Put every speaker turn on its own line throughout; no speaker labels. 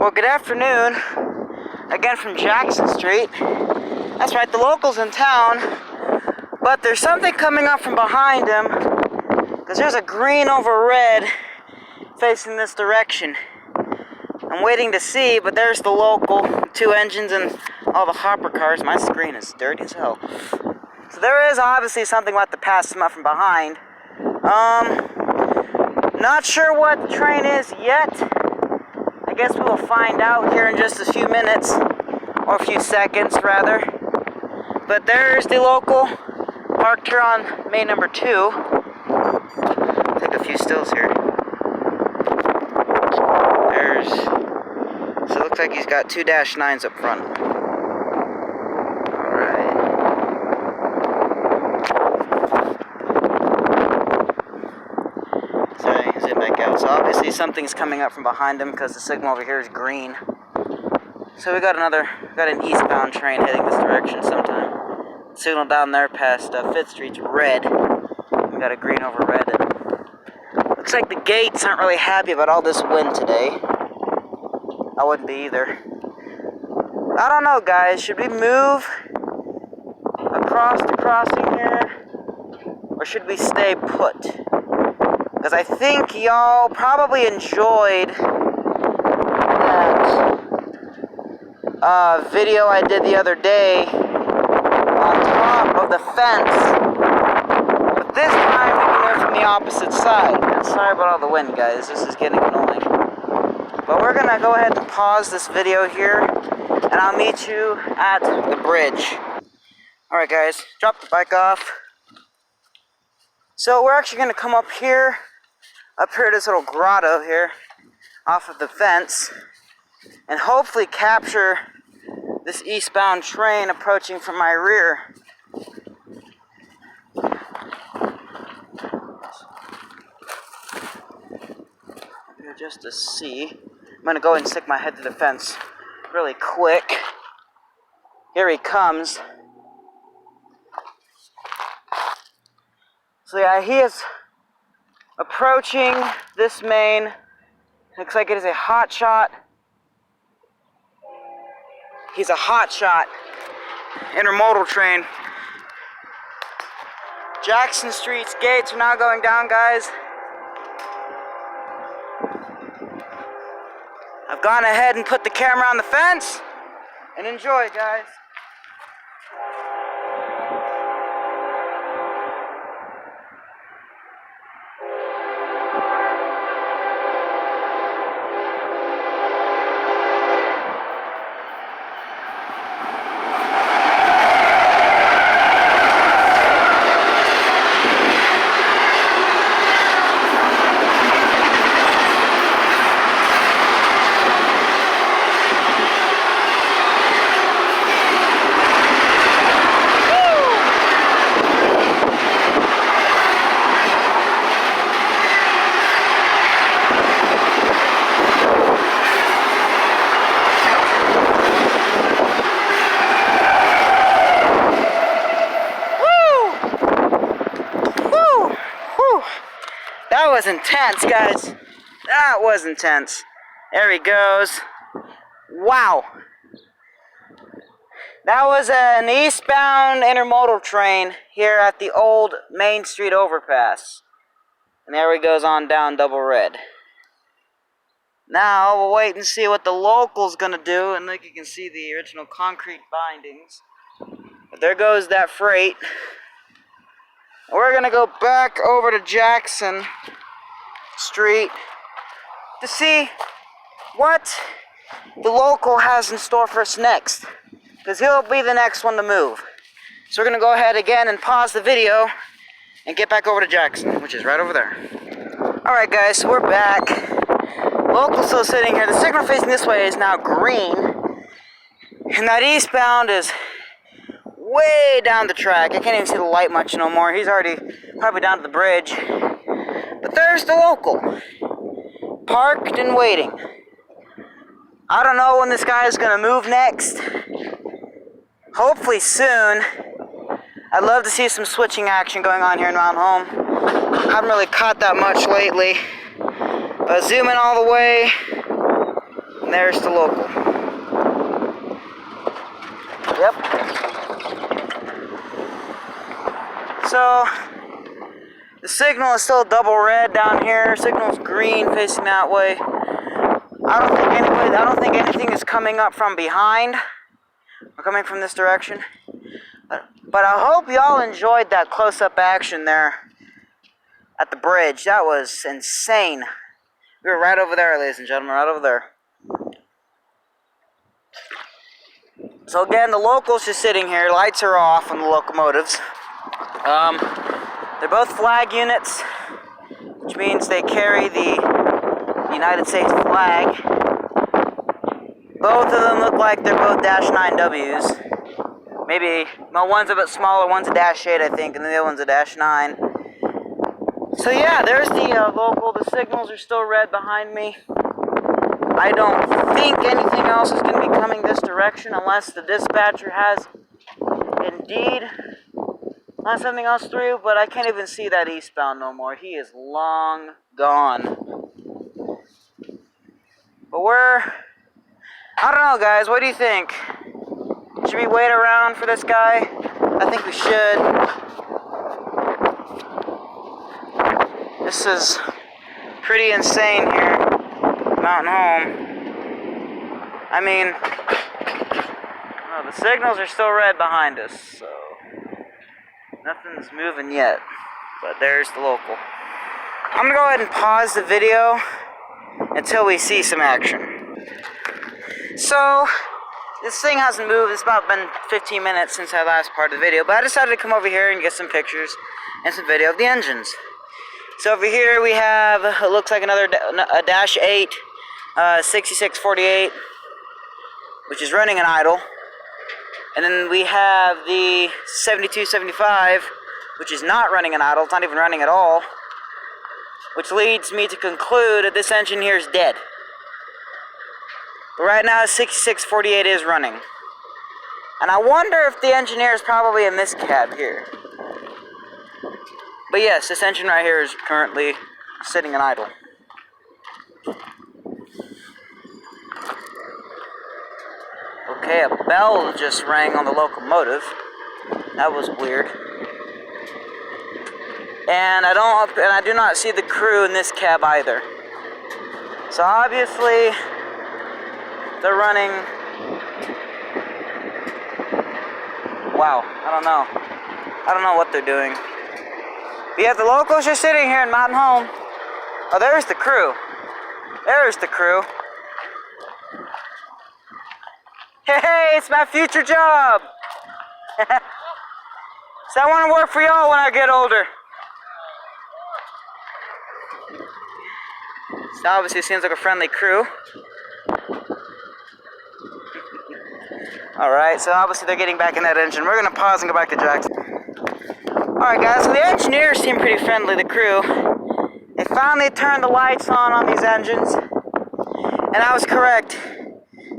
Well, good afternoon. Again from Jackson Street. That's right, the local's in town. But there's something coming up from behind him. Because there's a green over red facing this direction. I'm waiting to see, but there's the local. 2 engines and all the hopper cars. My screen is dirty as hell. So there is obviously something about to pass him up from behind. Not sure what the train is yet. I guess we will find out here in just a few minutes, or a few seconds rather. But there's the local, parked here on main number 2. Take a few stills here. So it looks like he's got 2 -9s up front. Alright. So zip back out. So obviously something's coming up from behind him because the signal over here is green. So we got an eastbound train heading this direction sometime. Signal down there past 5th Street's red. We got a green over red. And looks like the gates aren't really happy about all this wind today. I wouldn't be either. I don't know, guys. Should we move across the crossing here? Or should we stay put? Because I think y'all probably enjoyed that video I did the other day on top of the fence. But this time we can move from the opposite side. Now, sorry about all the wind, guys. This is getting annoying. But we're gonna go ahead and pause this video here, and I'll meet you at the bridge. Alright guys, drop the bike off. So we're actually gonna come up here to this little grotto here, off of the fence, and hopefully capture this eastbound train approaching from my rear. Just to see. I'm gonna go and stick my head to the fence really quick. Here he comes. So yeah, he is approaching this main. Looks like it is a hot shot. He's a hot shot intermodal train. Jackson Street's gates are now going down, guys. I've gone ahead and put the camera on the fence, and enjoy, guys. That was intense, guys. That was intense. There he goes. Wow. That was an eastbound intermodal train here at the old Main Street overpass. And there he goes on down double red. Now we'll wait and see what the local's gonna do. And like you can see the original concrete bindings. But there goes that freight. We're gonna go back over to Jackson Street to see what the local has in store for us next, because he'll be the next one to move. So we're gonna go ahead again and pause the video and get back over to Jackson, which is right over there. Alright guys, so we're back. Local's still sitting here. The signal facing this way is now green, and that eastbound is way down the track. I can't even see the light much no more. He's already probably down to the bridge. But there's the local, parked and waiting. I don't know when this guy is gonna move next. Hopefully soon. I'd love to see some switching action going on here in Mount Home. I haven't really caught that much lately. But zooming all the way. And there's the local. Yep. So, the signal is still double red down here. Signal's green facing that way. I don't think anything is coming up from behind or coming from this direction. But I hope y'all enjoyed that close-up action there at the bridge. That was insane. We were right over there, ladies and gentlemen, right over there. So again, the locals just sitting here. Lights are off on the locomotives. They're both flag units, which means they carry the United States flag. Both of them look like they're both -9Ws. Maybe, well, one's a bit smaller, one's a -8, I think, and the other one's a -9. So yeah, there's the local. The signals are still red behind me. I don't think anything else is going to be coming this direction unless the dispatcher has indeed let something else through, but I can't even see that eastbound no more. He is long gone. But I don't know, guys, what do you think? Should we wait around for this guy? I think we should. This is pretty insane here. Mountain Home. I mean, well, the signals are still red behind us, so nothing's moving yet. But there's the local. I'm gonna go ahead and pause the video until we see some action. So, this thing hasn't moved. It's about been 15 minutes since I last part of the video, but I decided to come over here and get some pictures and some video of the engines. So over here we have, it looks like another a -8, 6648, which is running an idle. And then we have the 7275, which is not running an idle. It's not even running at all. Which leads me to conclude that this engine here is dead. But right now, 6648 is running. And I wonder if the engineer is probably in this cab here. But yes, this engine right here is currently sitting in idle. Okay, a bell just rang on the locomotive. That was weird. And I do not see the crew in this cab either. So obviously they're running. Wow, I don't know. I don't know what they're doing. But yeah, the locals are sitting here in Mountain Home. Oh, there's the crew. There's the crew. Hey, it's my future job. So I want to work for y'all when I get older. So obviously it seems like a friendly crew. Alright, so obviously they're getting back in that engine. We're going to pause and go back to Jackson. Alright guys, so the engineers seem pretty friendly, the crew. They finally turned the lights on these engines. And I was correct.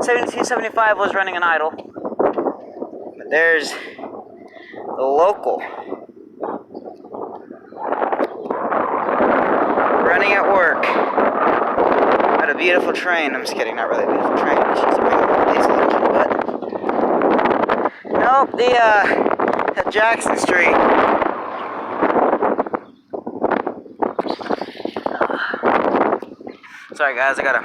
7275 was running an idle. But there's the local. Running at work. At a beautiful train. I'm just kidding, not really a beautiful train. It's just a regular diesel engine, but nope, at Jackson Street. Sorry guys, I gotta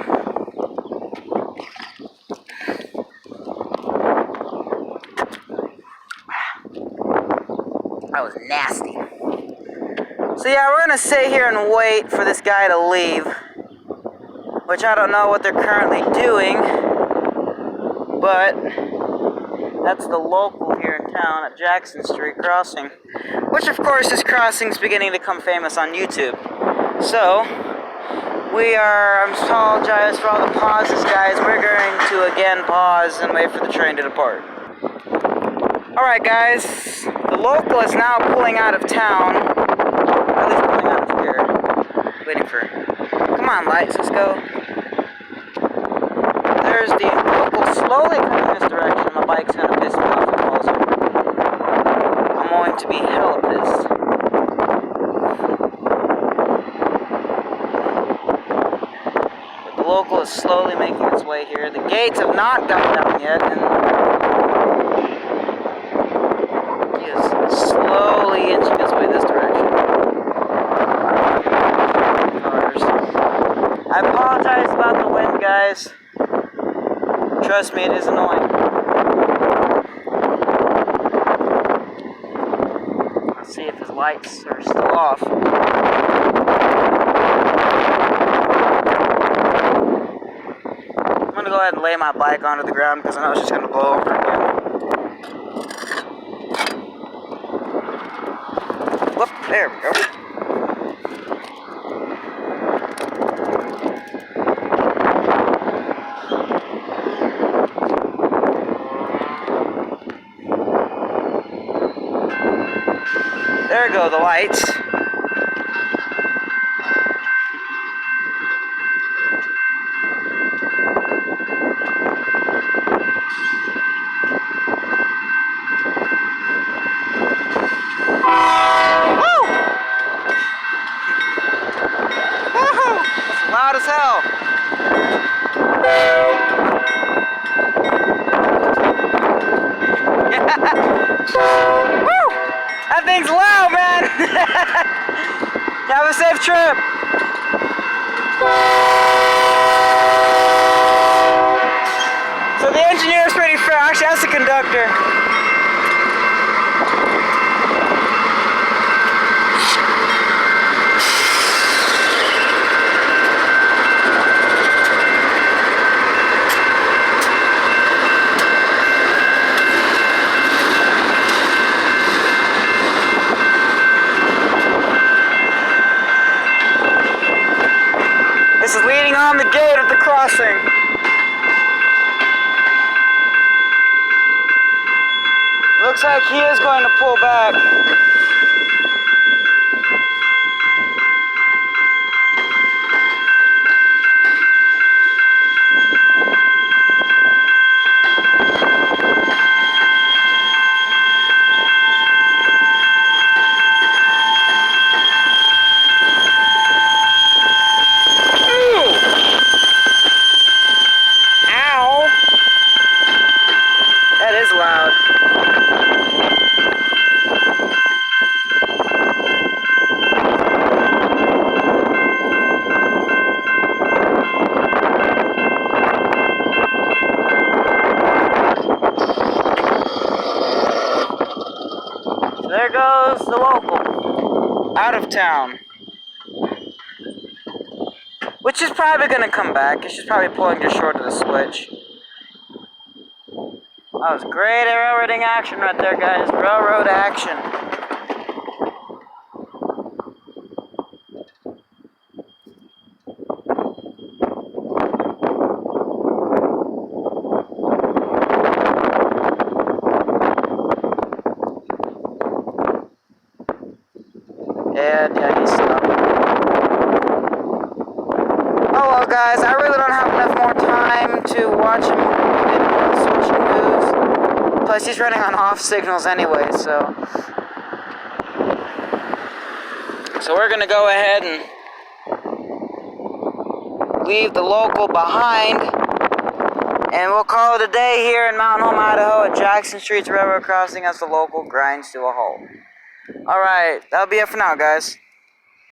that was nasty. So yeah, we're gonna sit here and wait for this guy to leave, which I don't know what they're currently doing, but that's the local here in town at Jackson Street crossing, which of course this crossing is beginning to become famous on YouTube. So I apologize for all the pauses, guys. We're going to again pause and wait for the train to depart. Alright guys, the local is now pulling out of town. At least pulling out of here. Waiting for... Come on, lights, let's go. There's the local slowly coming this direction. My bike's gonna piss me off if it falls over. I'm going to be hella pissed. But the local is slowly making its way here. The gates have not come down yet, and he is slowly inching his way this direction. Cars. I apologize about the wind, guys. Trust me, it is annoying. Let's see if his lights are still off. I'm gonna go ahead and lay my bike onto the ground because I know it's just gonna blow over again. Whoop, there we go. There go the lights. Loud as hell. Woo! That thing's loud, man. Have a safe trip. So the engineer's pretty fair. Actually, that's the conductor. This is leading on the gate at the crossing. Looks like he is going to pull back. That is loud. So there goes the local. Out of town. Which is probably going to come back. It's just probably pulling just short of the switch. That was great railroading action right there, guys. Railroad action. And yeah, he's stopped. Oh well, guys, I really don't have enough more time to watch him switching moves. Plus, he's running on off signals anyway, so we're gonna go ahead and leave the local behind, and we'll call it a day here in Mountain Home, Idaho, at Jackson Street's railroad crossing as the local grinds to a halt. Alright, that'll be it for now, guys.